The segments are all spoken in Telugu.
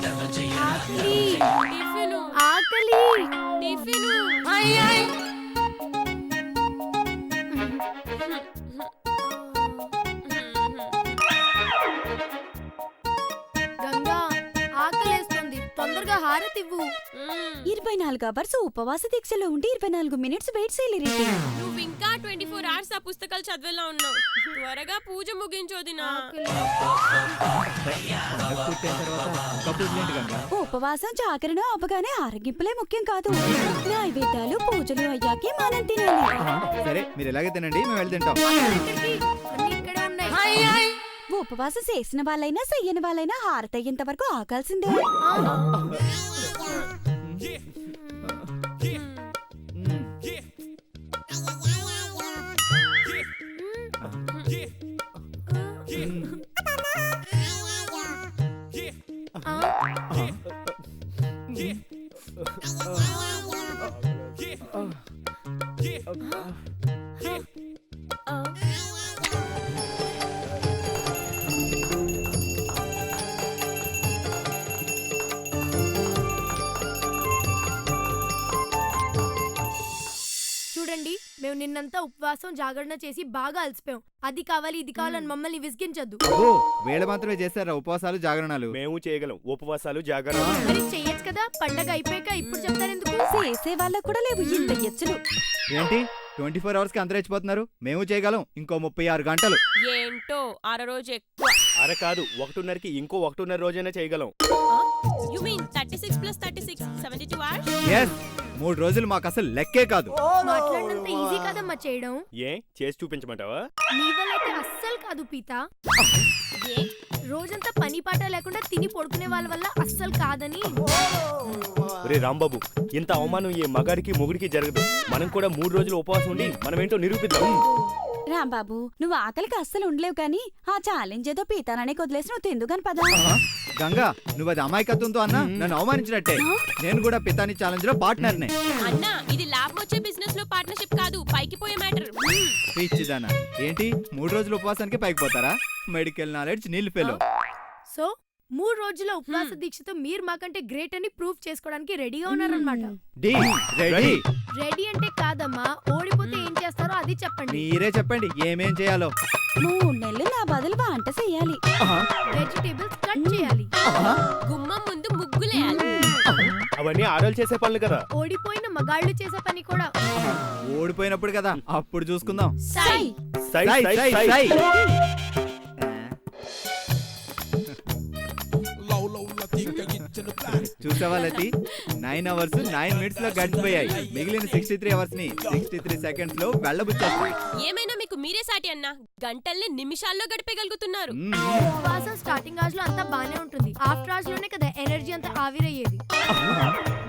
ఆకలి ఆకలి గంగా ఆకలేస్తుంది, తొందరగా హారతివ్వు. 24 అవర్స్ ఉపవాస దీక్షలో ఉండి 24 మినిట్స్ వెయిట్ చేయలేరేంటి? నువ్వు ఇంకా 24 అవర్స్ ఆ పుస్తకాలు చదివేలా ఉన్నావు. త్వరగా పూజ ముగించోదినా. ఉపవాసం జాగరణ అవ్వగానే ఆరగింపులే ముఖ్యం కాదు. నైవేద్యాలు పూజలు అయ్యాకే మనం తినాలి. సరే మీరు ఎలాగే తినండి, మేము వెళ్ళి తింటాం. అన్ని ఇక్కడే ఉన్నాయి. ఉపవాసం చేసిన వాళ్ళైనా చెయ్యని వాళ్ళైనా హారతయ్యేంత వరకు ఆగాల్సిందే. చూడండి, మేము నిన్నంతా ఉపవాసం జాగరణ చేసి బాగా అలసిపోయాం. అది కావాలి ఇది కావాలని మమ్మల్ని విసిగించద్దు. ఓ వీళ్ళ మాత్రమే చేస్తారా ఉపవాసాలు జాగరణాలు? మేము చేయగలం ఉపవాసాలు జాగరణాలు. మరి చెయ్యొచ్చు కదా, పండగ అయిపోయాక ఇప్పుడు చెప్తారెందుకు? చేసే వాళ్ళకు కూడా లేవు ఇంత ఎచ్చులు. ఏంటి 24 అవర్స్ కి అంతరించిపోతున్నారు? మేము చేయగలం ఇంకో 36 గంటలు. ఏంటో అర రోజు ఎక్కువ. అర కాదు, 1:30కి ఇంకో 1:30 రోజైనా చేయగలం. You mean 36 + 36 72 hours? ఎస్, 3 రోజులు మాకు అసలు లెక్కే కాదు. మాట్లాడినంత ఈజీ కాదమ్మా చేయడం. ఏ చేసి చూపించమంటావా? నీ వల్ల అయితే అస్సలు కాదు పీత. ఏ రోజంతా పని పాట లేకుండా తిని పడుకునే వాళ్ళ వల్ల అస్సలు కాదని. రే రాంబాబు, ఇంత అవమానం ఏ మగాడికి మొగుడికి జరగదు. మనం కూడా 3 రోజులు ఉపవాసం ఉండి మనమేంటో నిరూపిద్దాం. రాంబాబు, నువ్వు ఆకలికి అస్సలు ఉండలేవు కానీ ఆ ఛాలెంజ్ ఏదో పీతాననే వదిలేసి నువ్వు తిందుగాని పదా. గంగా, నువ్వు అది అమాయకత్వంతో అన్నా నన్ను అవమానించినట్టే. నేను కూడా పితాని ఛాలెంజ్ లో పార్ట్నర్నే. అన్నా, ఇది లాభం వచ్చే బిజినెస్ లో పార్ట్నర్షిప్ కాదు, పైకి పోయే మ్యాటర్. పిచ్చిదానా, ఏంటి 3 రోజులు ఉపవాసానికి పైకి పోతారా? మెడికల్ నాలెడ్జ్ నీళ్ళు ఫెలో. సో 3 రోజుల ఉపవాస దీక్షతో మీరు మాకంటే గ్రేట్ అని ప్రూవ్ చేసుకోవడానికి రెడీగా ఉన్నారన్నమాట. రెడీ రెడీ అంటే కాదమ్మా, ఓడిపోతే ఏం చేస్తారో అది చెప్పండి. మీరే చెప్పండి ఏమేం చేయాలో. 3 నెలలు నా బదులు వంట చెయ్యాలి. వెజిటేబుల్స్ కట్ చేయాలి. గుమ్మం ముందు ముగ్గులేయాలి. అవన్నీ ఆడోళ్ళు చేసే పనులు కదా. ఓడిపోయిన మగాళ్ళు చేసే పని కూడా. ఓడిపోయినప్పుడు కదా, అప్పుడు చూసుకుందాం. సై సై సై, సై సై, సై. సై. చూసావా లతి, 9 అవర్స్ 9 మినిట్స్ లో గడిచిపోయాయి. మిగిలిన 63 అవర్స్ ని 63 సెకండ్స్ లో వెళ్ళబుచ్చేస్తాయి. ఏమైనా మీకు మీరే సాటి అన్నా, గంటల్ని నిమిషాల్లో గడిపేయగలుగుతున్నారు. ఉపవాసం స్టార్టింగ్ ఆజ్ లో అంతా బానే ఉంటుంది. ఆఫ్టర్ ఆజ్ లోనే కదా ఎనర్జీ అంతా ఆవిరయ్యేది.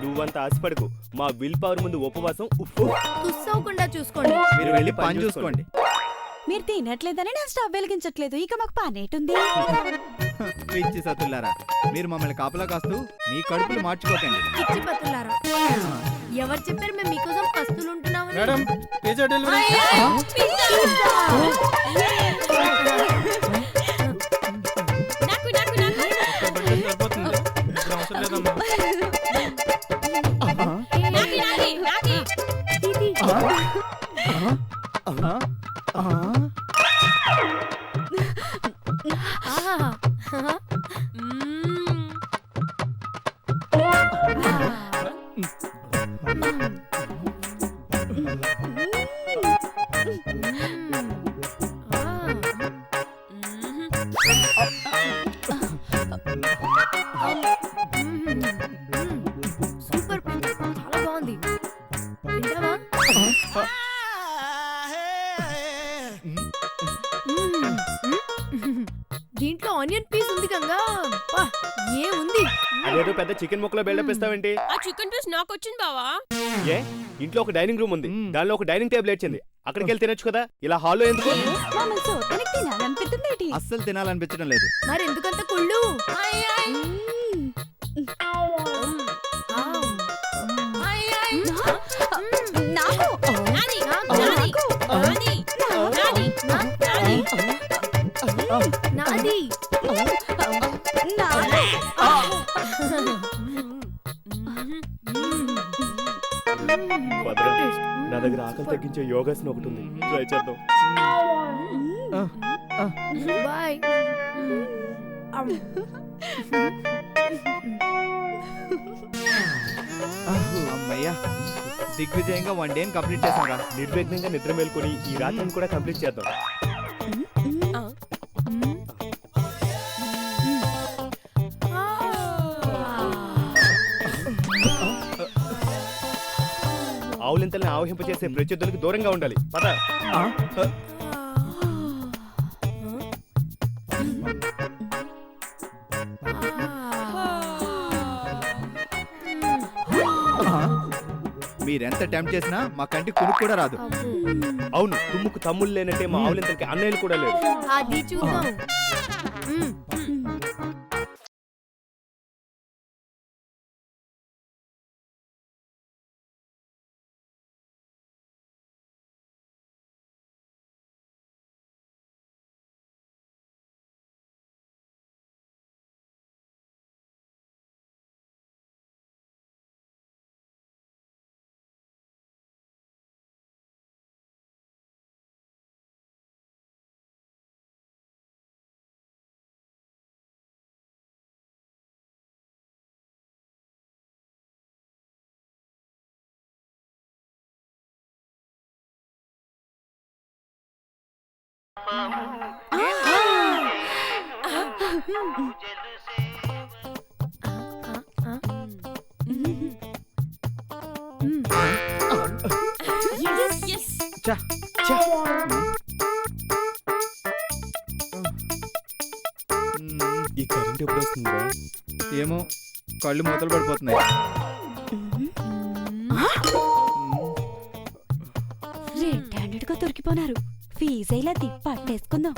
నువ్వంత ఆశపడకు, మా విల్ పవర్ ముందు ఉపవాసం ఉప్పు. తుస్సవకుండా చూసుకోండి. మీరు వెళ్ళి పని చూసుకోండి. మీరు తినట్లేదని నేను స్టవ్ వెలిగించట్లేదు, ఇక మాకు పనేటుంది. పిచ్చి సతులారా, మీరు మమ్మల్ని కాపలా కాస్తూ మీ కడుపులు మార్చుకోకండి. పిచ్చి పత్తులారా, ఎవరు చెప్పారు మేము మీకోసం పస్తులు ఉంటున్నామని? Madam, pizza delivery. నాకు నాకు నాకు సరిపోతుంది, ఇప్పుడు అవసరం లేదమ్మా. నాకి నాకి నాకి. ఇది. ఆహా. మ్మ్. సూపర్ పిండి, చాలా బాగుంది. తింటావా? దీంట్లో ఆనియన్ పీస్ ఉంది గంగా. అబ్బా, ఏముంది? అదేదో పెద్ద చికెన్ ముక్కలో బిల్డప్ ఇస్తావేంటి? ఆ చికెన్ పీస్ నాకు వచ్చింది బావా. ఏ ఇంట్లో ఒక డైనింగ్ రూమ్ ఉంది, దానిలో ఒక డైనింగ్ టేబుల్ వచ్చింది. అక్కడికి వెళ్ళి తినొచ్చు కదా, ఇలా హాల్లో ఎందుకు? మమ్మల్ని చూడటానికి తినాలనిపిస్తుంది. అస్సలు తినాలనిపించడం లేదు. మరి ఎందుకంత కుళ్ళు? నాకు నాది నాది నాది నాది నాది. నాది. నా దగ్గర ఆకలి తగ్గించే యోగాసనం ఒకటి ఉంది, ట్రై చేద్దాం. బాయ్. అమ్మయ్యా, దిగ్విజయంగా 1 డే కంప్లీట్ చేసాంరా. నిర్విఘ్నంగా నిద్ర మేల్కొని ఈ రాత్రిని కూడా కంప్లీట్ చేద్దాం. ఆవులింతల్ని ఆవహింపచేసే ప్రత్యర్థులకు దూరంగా ఉండాలి. పద. మీరెంత టెంప్ట్ చేసినా మా కంటి కునుకు కూడా రాదు. అవును, తుమ్ముకు తమ్ముళ్ళు లేనంటే మా ఆవులింతలకి అన్నయ్యలు కూడా లేరు. అది చూద్దాం. ఈ కరెంట్ ఎప్పుడు వస్తుందా? ఏమో, కళ్ళు మూతలు పడిపోతున్నాయి. రెడ్ హ్యాండెడ్ గా దొరికిపోనారు. ఫీజు ఇలా పట్టేసుకుందాం.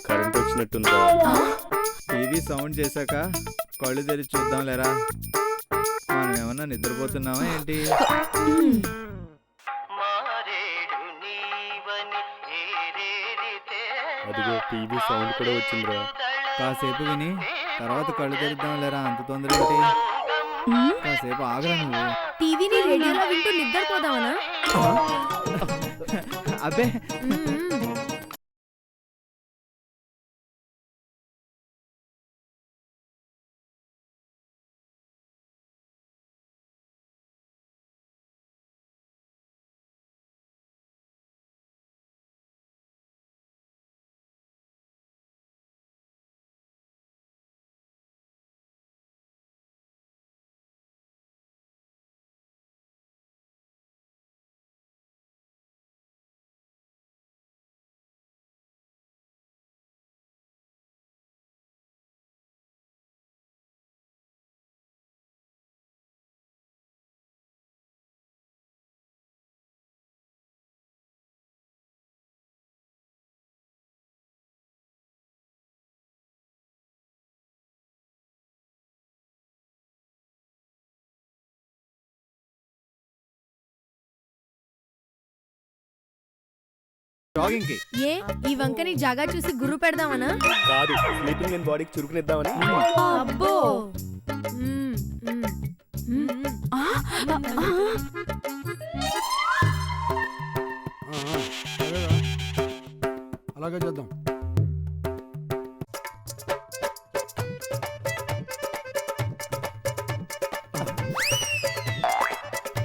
కరెంట్ వచ్చినట్టుందా? టీవీ సౌండ్ చేశాక కళ్ళు తెరిచి చూద్దాం లేరా. మనం ఏమన్నా నిద్రపోతున్నావా ఏంటి? అదిగో టీవీ సౌండ్ కూడా వచ్చిందిరా. కాసేపు విని తర్వాత కళ్ళు తెరిద్దాం లేరా, అంత తొందర ఏంటి? కాసేపు ఆగరా నువ్వు. టీవీని రేడియోలో వింటూ నిద్రపోదామనా? అబ్బే, జాగింగ్ కి ఏ ఈ వంకని జాగా చూసి గుర్రు పెడదామనా? కాదు, స్లీపింగ్ అండ్ బాడీకి చురుకునిద్దామని. అబ్బో. అలాగే చేద్దాం.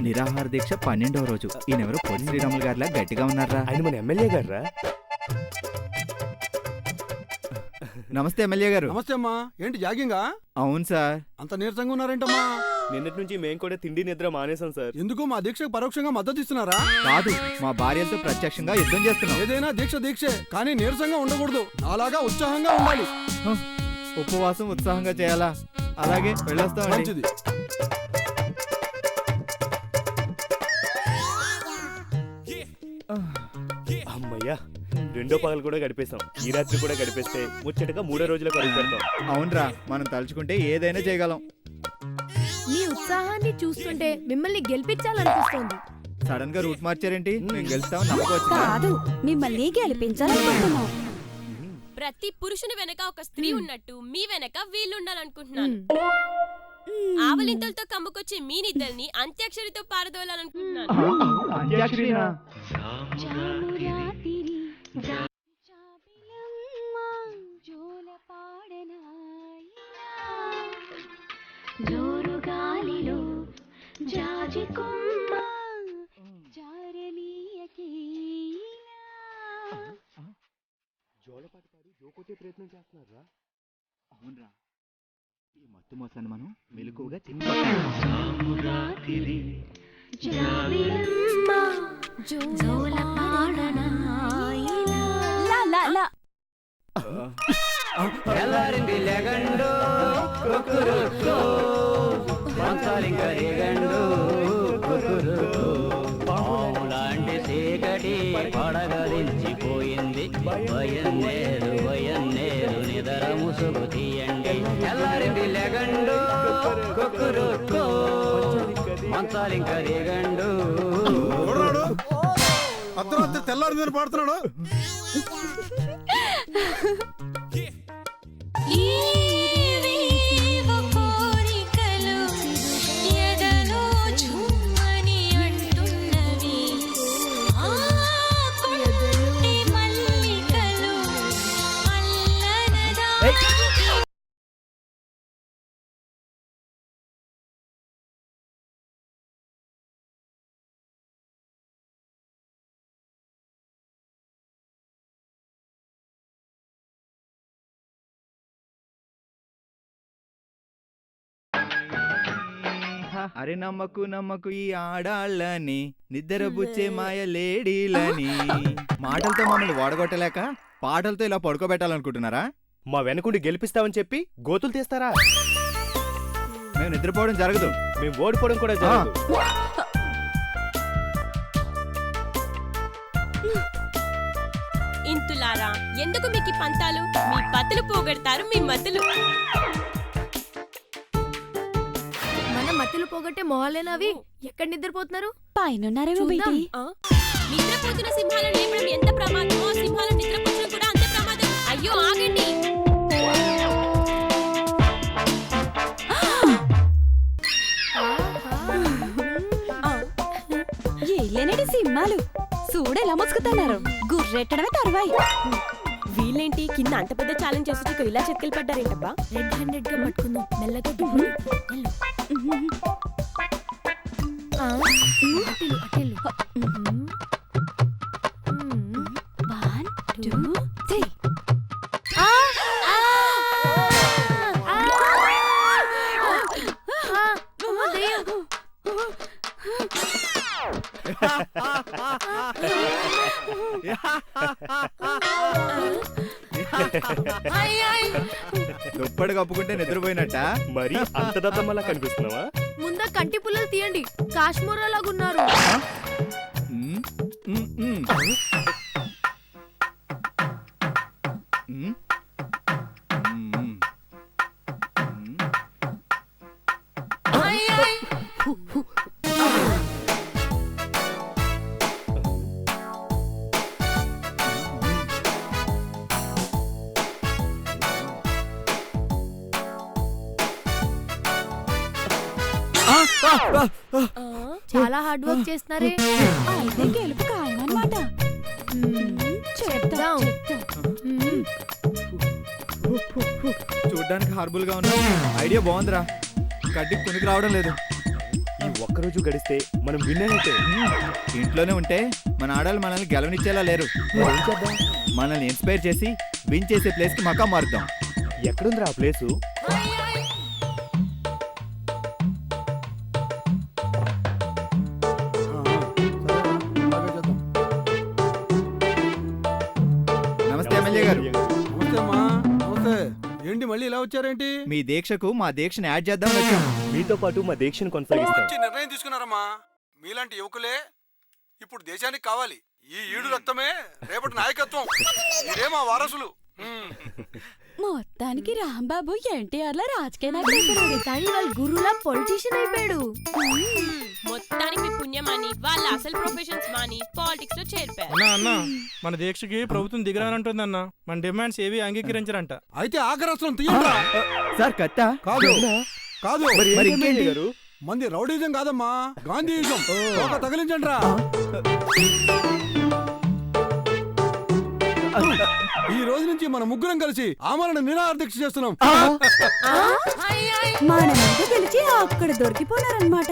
నిరాహార దీక్ష 12వ రోజు. ఈయనెవరు? పొడి శ్రీరాములు గారిలా గట్టిగా ఉన్నారా? ఆయన మన ఎమ్మెల్యే గారా? నమస్తే ఎమ్మెల్యే గారు. నమస్తే అమ్మా. ఏంటి జాగింగా? అవును సార్. అంత నీరసంగా ఉన్నారేంటమ్మా? నిన్నటి నుంచి మేము కూడా తిండి నిద్ర మానేసాం సార్. ఎందుకు మా దీక్షకు పరోక్షంగా మద్దతు ఇస్తున్నారా? కాదు, మా భార్యలతో ప్రత్యక్షంగా యుద్ధం చేస్తున్నాం. ఏదైనా దీక్షే, కానీ నీరసంగా ఉండకూడదు. నాలాగా ఉత్సాహంగా ఉండాలి. ఉపవాసం ఉత్సాహంగా చేయాలా? అలాగే వెళ్ళొస్తామండి. మంచిది. అమ్మయ్యా, రెండో పగలు కూడా గడిపేస్తాం. ఈ రాత్రి కూడా గడిపేస్తే ముచ్చటగా 3వ రోజులకు అడుగు పెడతాం. అవునరా, మనం తలుచుకుంటే ఏదైనా చేయగలం. మీ ఉత్సాహాన్ని చూస్తుంటే మిమ్మల్ని గెలిపించాలనిపిస్తోంది. సడన్ గా రూట్ మార్చారేంటి? మేము గెలుస్తామని నమ్మకం వచ్చిందా? కాదు, మిమ్మల్ని గెలిపించాలనుకుంటున్నాం. ప్రతి పురుషుని వెనక ఒక స్త్రీ ఉన్నట్టు మీ వెనక వీళ్ళు ఉండాలనుకుంటున్నాను. ఆవలింతలతో కమ్ముకొచ్చే మీ నిద్దల్ని అంత్యాక్షరితో పారదోలాలనుకుంటున్నాను. జోరుగాలిలో జాజి కొమ్మ జారనీయకి అవునరా, ఈ మత్తు మోసాన్ని మనం మెలకువగా ఎల్లారింది లెగండు కుకురుకు మంచాలింగ రేగండు కుకురుకు పాములాంటి చీకటి పడగలించిపోయింది వయన్నేరు నిదర ముసుగు తీయండి ఎల్లారింది లెగండు కుకురుకు మంచాలింగ రేగండు అర్ధరాత్రి తెల్లారి మీద పాడుతున్నాడు. అరే నమ్మకు ఈ ఆడాళ్ళని నిద్రబుచ్చే మాయ లేడీలని. మాటలతో మమ్మల్ని వాడగొట్టలేక పాటలతో ఇలా పడుకోబెట్టాలనుకుంటున్నారా? మా వెనకుండి గెలిపిస్తామని చెప్పి గోతులు తీస్తారా? మేము నిద్రపోవడం జరగదు, మేము ఓడిపోవడం కూడా జరగదు. ఇంతులారా, ఎందుకు మీకు ఈ పంతాలు? మీ పతులు పోగొడతారు మీ మతులు. మన మతులు పోగొట్టే మొహాలేనవి. ఎక్కడ నిద్రపోతున్నారు? పైనున్నారేమో బేటీ. నిద్రపోతున్న సింహాలను లేపడం ఎంత ప్రమాదమో సింహాలను నిద్రపుచ్చడం కూడా అంతే ప్రమాదం. అయ్యో ఆగండి. ఏలేనడి సింహాలు చూడెలా ముసుకుతున్నారు. గుర్రెట్టడమే తరువాయి. వీళ్ళేంటి కింద అంత పెద్ద ఛాలెంజ్ చేసి ఇలా చెక్కలు పడ్డారేంటబ్బా? రెడ్ హ్యాండెడ్ గా పట్టుకుందాం మెల్లగా. అటెళ్ళు. 1 2 3 దుప్పటి కప్పుకుంటే నిద్రపోయినట్ట. మరి అంత దద్దమ్మలా కనిపిస్తున్నావా? ముందా కంటి పుల్లలు తీయండి, కాశ్మీర్ లాగున్నారు. చాలా హార్డ్ వర్క్ చేస్తున్నారే. అయితే గెలుపు ఖాయమన్నమాట. చెప్తాం. చూడ్డానికి హార్బుల్ గా ఉన్నా ఐడియా బాగుందిరా. కడ్డికి కొనికి రావడం లేదు. ఈ ఒక్కరోజు గడిస్తే మనం విన్నైతే. ఇంట్లోనే ఉంటే మన ఆడాలు మనల్ని గెలవనిచ్చేలా లేరు. మనల్ని ఇన్స్పైర్ చేసి విన్ చేసే ప్లేస్ కి మకా మారుద్దాం. ఎక్కడుందిరా ఆ ప్లేసు? నమస్తే ఎమ్మెల్యే గారు. నమస్తే అమ్మా. నమస్తే. ఏంటి మళ్ళీ ఇలా వచ్చారేంటి? మీ దీక్షకు మా దీక్షను యాడ్ చేద్దాం వచ్చాం. మీతో పాటు మా దీక్షను కొనసాగిస్తాం. మంచి నిర్ణయం తీసుకున్నారమ్మా. మీలాంటి యువకులే ఇప్పుడు దేశానికి కావాలి. ఈ ఈడు రక్తమే రేపటి నాయకత్వం. మీరే మా వారసులు. మొత్తానికి రాంబాబు ఎన్టీఆర్ లా రాజకీయ నాయకుడు. కానీ వాళ్ళ గురువులా పొలిటీషియన్ అయిపోయాడు. మొత్తానికి మీ పుణ్యమని వాళ్ళ అసలు ప్రొఫెషన్స్ మాని పాలిటిక్స్ లో చేరిపారు. అన్న మన దీక్షకి ప్రభుత్వం దిగరానంటుంది అన్న. మన డిమాండ్స్ ఏవి అంగీకరించరంట. అయితే ఆఖరస్త్రం తీయండి. సార్ కట్టా కాదు కాదు, మరి ఇంకేంటి గారు? మంది రౌడీజం కాదమ్మా, గాంధీయిజం. ఒక తగిలించండి రా. ఈ రోజు నుంచి మన ముగ్గురం కలిసి ఆమరణ నిరాహార దీక్ష చేస్తున్నాం. మన ముందు గెలిచి అక్కడ దొరికిపోనారనమాట.